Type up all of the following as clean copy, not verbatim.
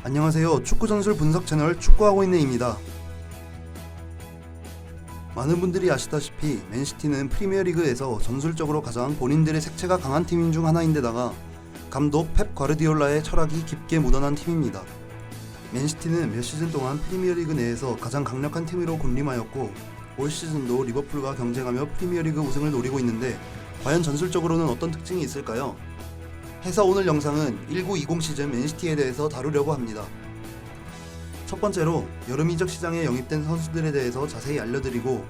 안녕하세요. 축구 전술 분석 채널 축구하고 있네입니다. 많은 분들이 아시다시피 맨시티는 프리미어리그에서 전술적으로 가장 본인들의 색채가 강한 팀인 중 하나인데다가 감독 펩 과르디올라의 철학이 깊게 묻어난 팀입니다. 맨시티는 몇 시즌 동안 프리미어리그 내에서 가장 강력한 팀으로 군림하였고 올 시즌도 리버풀과 경쟁하며 프리미어리그 우승을 노리고 있는데 과연 전술적으로는 어떤 특징이 있을까요? 해서 오늘 영상은 19-20 시즌 맨시티에 대해서 다루려고 합니다. 첫 번째로 여름 이적 시장에 영입된 선수들에 대해서 자세히 알려드리고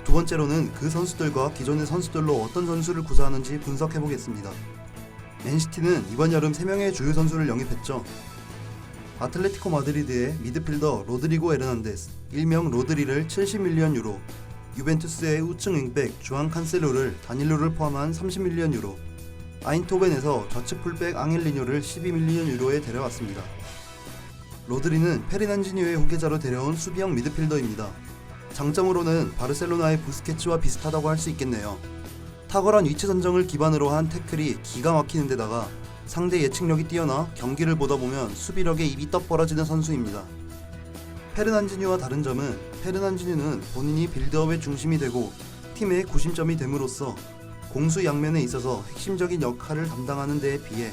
두 번째로는 그 선수들과 기존의 선수들로 어떤 전술을 구사하는지 분석해보겠습니다. 맨시티는 이번 여름 3명의 주요 선수를 영입했죠. 아틀레티코 마드리드의 미드필더 로드리고 에르난데스, 일명 로드리를 70밀리언 유로, 유벤투스의 우측 윙백 주앙 칸셀로를 다닐로를 포함한 30밀리언 유로, 아인토벤에서 좌측 풀백 앙헬리뇨를 12밀리언 유로에 데려왔습니다. 로드리는 페르난지뉴의 후계자로 데려온 수비형 미드필더입니다. 장점으로는 바르셀로나의 부스케츠와 비슷하다고 할 수 있겠네요. 탁월한 위치 선정을 기반으로 한 태클이 기가 막히는 데다가 상대 예측력이 뛰어나 경기를 보다 보면 수비력에 입이 떡 벌어지는 선수입니다. 페르난지뉴와 다른 점은 페르난지뉴는 본인이 빌드업의 중심이 되고 팀의 구심점이 됨으로써 공수 양면에 있어서 핵심적인 역할을 담당하는 데에 비해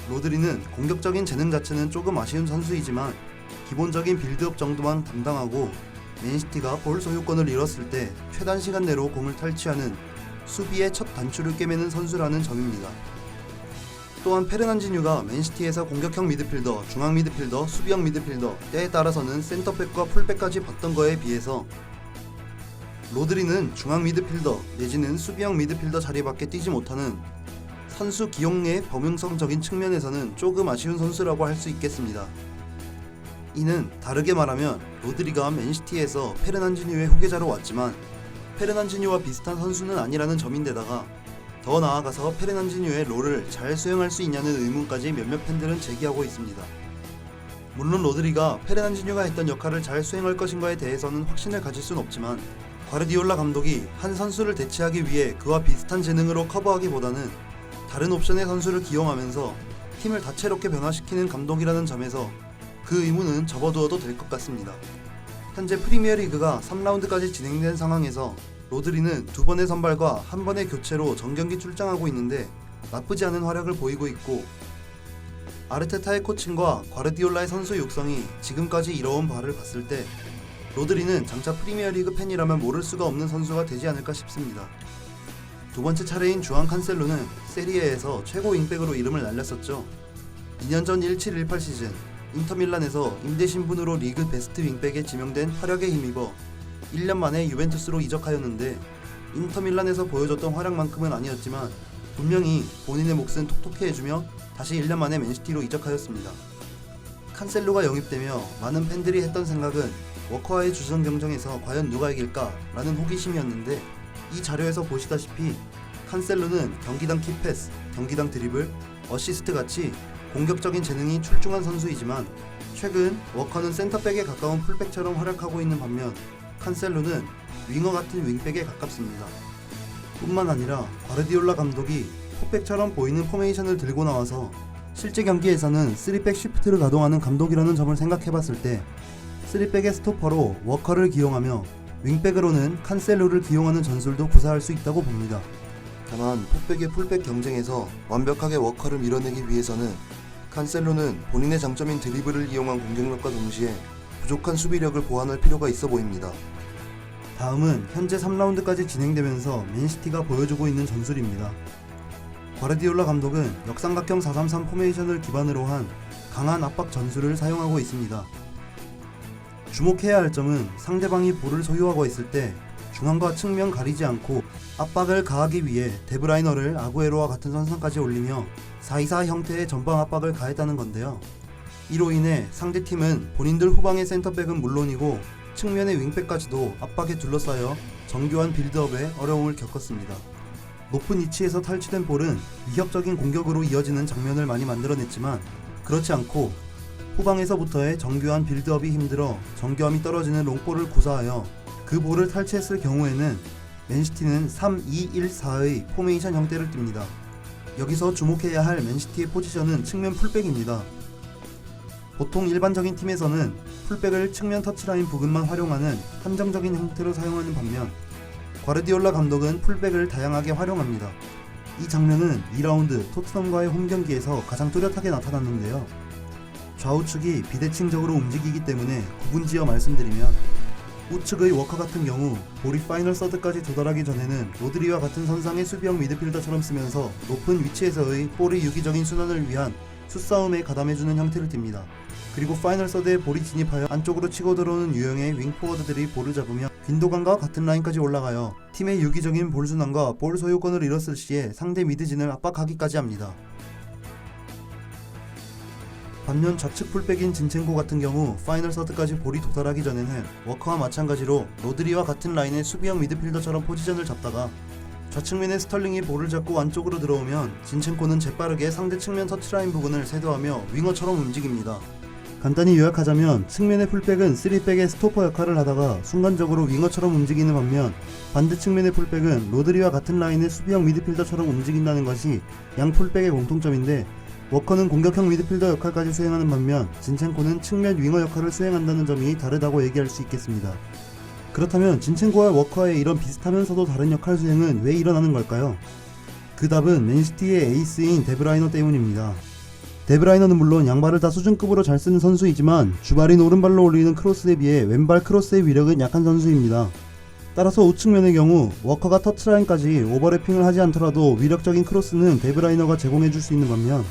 로드리는 공격적인 재능 자체는 조금 아쉬운 선수이지만 기본적인 빌드업 정도만 담당하고 맨시티가 볼 소유권을 잃었을 때 최단 시간 내로 공을 탈취하는 수비의 첫 단추를 꿰매는 선수라는 점입니다. 또한 페르난지뉴가 맨시티에서 공격형 미드필더, 중앙 미드필더, 수비형 미드필더, 때에 따라서는 센터백과 풀백까지 봤던 거에 비해서 로드리는 중앙 미드필더 내지는 수비형 미드필더 자리밖에 뛰지 못하는 선수 기용의 범용성적인 측면에서는 조금 아쉬운 선수라고 할 수 있겠습니다. 이는 다르게 말하면 로드리가 맨시티에서 페르난지뉴의 후계자로 왔지만 페르난지뉴와 비슷한 선수는 아니라는 점인데다가 더 나아가서 페르난지뉴의 롤을 잘 수행할 수 있냐는 의문까지 몇몇 팬들은 제기하고 있습니다. 물론 로드리가 페르난지뉴가 했던 역할을 잘 수행할 것인가에 대해서는 확신을 가질 순 없지만 과르디올라 감독이 한 선수를 대체하기 위해 그와 비슷한 재능으로 커버하기보다는 다른 옵션의 선수를 기용하면서 팀을 다채롭게 변화시키는 감독이라는 점에서 그 의무는 접어두어도 될 것 같습니다. 현재 프리미어리그가 3라운드까지 진행된 상황에서 로드리는 2번의 선발과 1번의 교체로 정경기 출장하고 있는데 나쁘지 않은 활약을 보이고 있고 아르테타의 코칭과 과르디올라의 선수 육성이 지금까지 이뤄온 바를 봤을 때 로드리는 장차 프리미어리그 팬이라면 모를 수가 없는 선수가 되지 않을까 싶습니다. 두 번째 차례인 주앙 칸셀로는 세리에에서 최고 윙백으로 이름을 날렸었죠. 2년 전 17-18 시즌 인터밀란에서 임대 신분으로 리그 베스트 윙백에 지명된 활약에 힘입어 1년 만에 유벤투스로 이적하였는데 인터밀란에서 보여줬던 활약만큼은 아니었지만 분명히 본인의 몫은 톡톡히 해주며 다시 1년 만에 맨시티로 이적하였습니다. 칸셀로가 영입되며 많은 팬들이 했던 생각은 워커와의 주전 경쟁에서 과연 누가 이길까 라는 호기심이었는데 이 자료에서 보시다시피 칸셀로는 경기당 키패스, 경기당 드리블, 어시스트 같이 공격적인 재능이 출중한 선수이지만 최근 워커는 센터백에 가까운 풀백처럼 활약하고 있는 반면 칸셀로는 윙어 같은 윙백에 가깝습니다. 뿐만 아니라 과르디올라 감독이 포백처럼 보이는 포메이션을 들고 나와서 실제 경기에서는 3백 쉬프트를 가동하는 감독이라는 점을 생각해봤을 때 3백의 스토퍼로 워커를 기용하며 윙백으로는 칸셀로를 기용하는 전술도 구사할 수 있다고 봅니다. 다만 포백의 풀백 경쟁에서 완벽하게 워커를 밀어내기 위해서는 칸셀로는 본인의 장점인 드리블을 이용한 공격력과 동시에 부족한 수비력을 보완할 필요가 있어 보입니다. 다음은 현재 3라운드까지 진행되면서 맨시티가 보여주고 있는 전술입니다. 과르디올라 감독은 역삼각형 4-3-3 포메이션을 기반으로 한 강한 압박 전술을 사용하고 있습니다. 주목해야 할 점은 상대방이 볼을 소유하고 있을 때 중앙과 측면 가리지 않고 압박을 가하기 위해 데브라이너를 아구에로와 같은 선상까지 올리며 4-2-4 형태의 전방 압박을 가했다는 건데요. 이로 인해 상대팀은 본인들 후방의 센터백은 물론이고 측면의 윙백까지도 압박에 둘러싸여 정교한 빌드업에 어려움을 겪었습니다. 높은 위치에서 탈취된 볼은 위협적인 공격으로 이어지는 장면을 많이 만들어냈지만 그렇지 않고 후방에서부터의 정교한 빌드업이 힘들어 정교함이 떨어지는 롱볼을 구사하여 그 볼을 탈취했을 경우에는 맨시티는 3-2-1-4의 포메이션 형태를 띱니다. 여기서 주목해야 할 맨시티의 포지션은 측면 풀백입니다. 보통 일반적인 팀에서는 풀백을 측면 터치라인 부근만 활용하는 한정적인 형태로 사용하는 반면 과르디올라 감독은 풀백을 다양하게 활용합니다. 이 장면은 2라운드 토트넘과의 홈경기에서 가장 뚜렷하게 나타났는데요. 좌우측이 비대칭적으로 움직이기 때문에 구분지어 말씀드리면 우측의 워커 같은 경우 볼이 파이널 서드까지 도달하기 전에는 로드리와 같은 선상의 수비형 미드필더처럼 쓰면서 높은 위치에서의 볼의 유기적인 순환을 위한 수싸움에 가담해주는 형태를 띱니다. 그리고 파이널 서드에 볼이 진입하여 안쪽으로 치고 들어오는 유형의 윙포워드들이 볼을 잡으며 빈도간과 같은 라인까지 올라가요. 팀의 유기적인 볼 순환과 볼 소유권을 잃었을 시에 상대 미드진을 압박하기까지 합니다. 반면 좌측 풀백인 진첸코 같은 경우 파이널 서드까지 볼이 도달하기 전에는 워커와 마찬가지로 로드리와 같은 라인의 수비형 미드필더처럼 포지션을 잡다가 좌측면에 스털링이 볼을 잡고 안쪽으로 들어오면 진첸코는 재빠르게 상대 측면 터치라인 부분을 세도하며 윙어처럼 움직입니다. 간단히 요약하자면 측면의 풀백은 3백의 스토퍼 역할을 하다가 순간적으로 윙어처럼 움직이는 반면 반대 측면의 풀백은 로드리와 같은 라인의 수비형 미드필더처럼 움직인다는 것이 양 풀백의 공통점인데, 워커는 공격형 미드필더 역할까지 수행하는 반면 진첸코는 측면 윙어 역할을 수행한다는 점이 다르다고 얘기할 수 있겠습니다. 그렇다면 진첸코와 워커의 이런 비슷하면서도 다른 역할 수행은 왜 일어나는 걸까요? 그 답은 맨시티의 에이스인 데브라이너 때문입니다. 데브라이너는 물론 양발을 다 수준급으로 잘 쓰는 선수이지만 주발인 오른발로 올리는 크로스에 비해 왼발 크로스의 위력은 약한 선수입니다. 따라서 우측면의 경우 워커가 터치라인까지 오버래핑을 하지 않더라도 위력적인 크로스는 데브라이너가 제공해줄 수 있는 반면,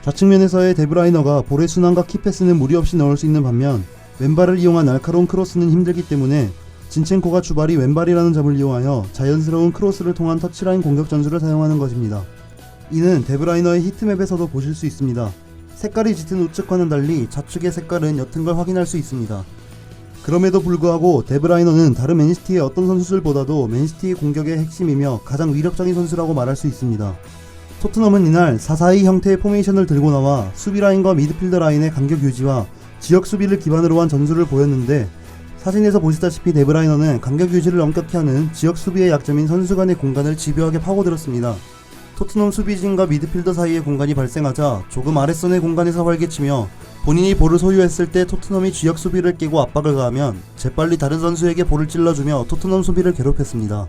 좌측면에서의 데브라이너가 볼의 순환과 키패스는 무리 없이 넣을 수 있는 반면 왼발을 이용한 날카로운 크로스는 힘들기 때문에 진첸코가 주발이 왼발이라는 점을 이용하여 자연스러운 크로스를 통한 터치라인 공격 전술을 사용하는 것입니다. 이는 데브라이너의 히트맵에서도 보실 수 있습니다. 색깔이 짙은 우측과는 달리 좌측의 색깔은 옅은 걸 확인할 수 있습니다. 그럼에도 불구하고 데브라이너는 다른 맨시티의 어떤 선수들보다도 맨시티의 공격의 핵심이며 가장 위력적인 선수라고 말할 수 있습니다. 토트넘은 이날 4-4-2 형태의 포메이션을 들고 나와 수비라인과 미드필더 라인의 간격 유지와 지역 수비를 기반으로 한 전술을 보였는데, 사진에서 보시다시피 데브라이너는 간격 유지를 엄격히 하는 지역 수비의 약점인 선수 간의 공간을 집요하게 파고들었습니다. 토트넘 수비진과 미드필더 사이의 공간이 발생하자 조금 아랫선의 공간에서 활개치며 본인이 볼을 소유했을 때 토트넘이 지역 수비를 깨고 압박을 가하면 재빨리 다른 선수에게 볼을 찔러주며 토트넘 수비를 괴롭혔습니다.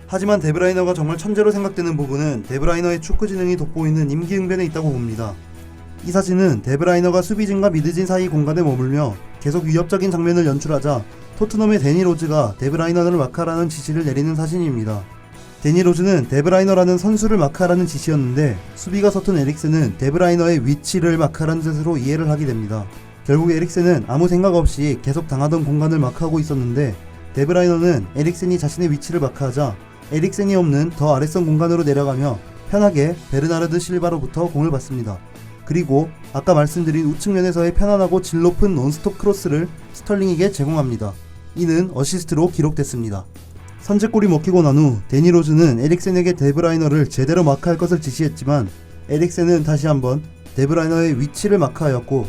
하지만 데브라이너가 정말 천재로 생각되는 부분은 데브라이너의 축구 지능이 돋보이는 임기응변에 있다고 봅니다. 이 사진은 데브라이너가 수비진과 미드진 사이 공간에 머물며 계속 위협적인 장면을 연출하자 토트넘의 데니 로즈가 데브라이너를 마크하라는 지시를 내리는 사진입니다. 데니 로즈는 데브라이너라는 선수를 마크하라는 지시였는데, 수비가 서툰 에릭센은 데브라이너의 위치를 마크하라는 뜻으로 이해를 하게 됩니다. 결국 에릭센은 아무 생각 없이 계속 당하던 공간을 마크하고 있었는데, 데브라이너는 에릭센이 자신의 위치를 마크하자 에릭센이 없는 더 아랫선 공간으로 내려가며 편하게 베르나르드 실바로부터 공을 받습니다. 그리고 아까 말씀드린 우측면에서의 편안하고 질 높은 논스톱 크로스를 스털링에게 제공합니다. 이는 어시스트로 기록됐습니다. 선제골이 먹히고 난 후 데니 로즈는 에릭센에게 데브라이너를 제대로 마크할 것을 지시했지만 에릭센은 다시 한번 데브라이너의 위치를 마크하였고,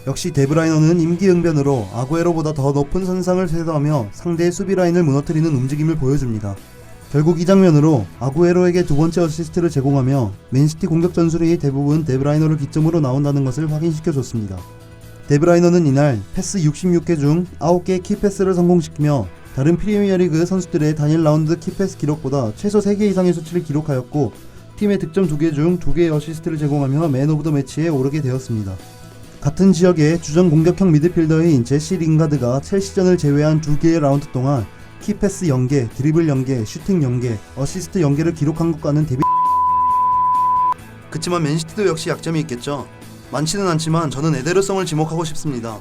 역시 데브라이너는 임기응변으로 아구에로보다 더 높은 선상을 세도하며 상대의 수비 라인을 무너뜨리는 움직임을 보여줍니다. 결국 이 장면으로 아구에로에게 두 번째 어시스트를 제공하며 맨시티 공격 전술이 대부분 데브라이너를 기점으로 나온다는 것을 확인시켜줬습니다. 데브라이너는 이날 패스 66개 중 9개의 키패스를 성공시키며 다른 프리미어리그 선수들의 단일 라운드 키패스 기록보다 최소 3개 이상의 수치를 기록하였고, 팀의 득점 2개 중 2개의 어시스트를 제공하며 맨 오브 더 매치에 오르게 되었습니다. 같은 지역의 주전 공격형 미드필더인 제시 링가드가 첼시전을 제외한 2개의 라운드 동안 키패스 0개, 드리블 0개, 슈팅 0개, 어시스트 0개를 기록한 것과는 대비. 그치만 맨시티도 역시 약점이 있겠죠. 많지는 않지만 저는 에데르송을 지목하고 싶습니다.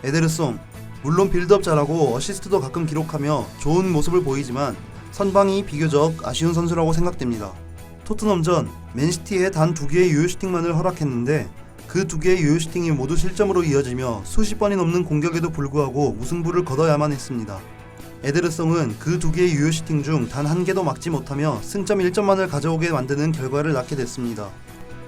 에데르송, 물론 빌드업 잘하고 어시스트도 가끔 기록하며 좋은 모습을 보이지만 선방이 비교적 아쉬운 선수라고 생각됩니다. 토트넘전 맨시티에 단 2개의 유효 슈팅만을 허락했는데 그 2개의 유효 슈팅이 모두 실점으로 이어지며 수십 번이 넘는 공격에도 불구하고 무승부를 거둬야만 했습니다. 에데르송은 그 2개의 유효 슈팅 중 단 1개도 막지 못하며 승점 1점만을 가져오게 만드는 결과를 낳게 됐습니다.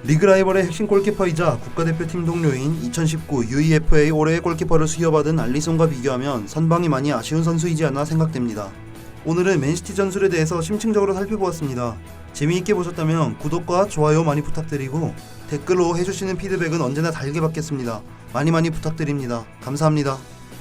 리그 라이벌의 핵심 골키퍼이자 국가대표팀 동료인 2019 UEFA 올해의 골키퍼를 수여받은 알리송과 비교하면 선방이 많이 아쉬운 선수이지 않나 생각됩니다. 오늘은 맨시티 전술에 대해서 심층적으로 살펴보았습니다. 재미있게 보셨다면 구독과 좋아요 많이 부탁드리고 댓글로 해주시는 피드백은 언제나 달게 받겠습니다. 많이 부탁드립니다. 감사합니다.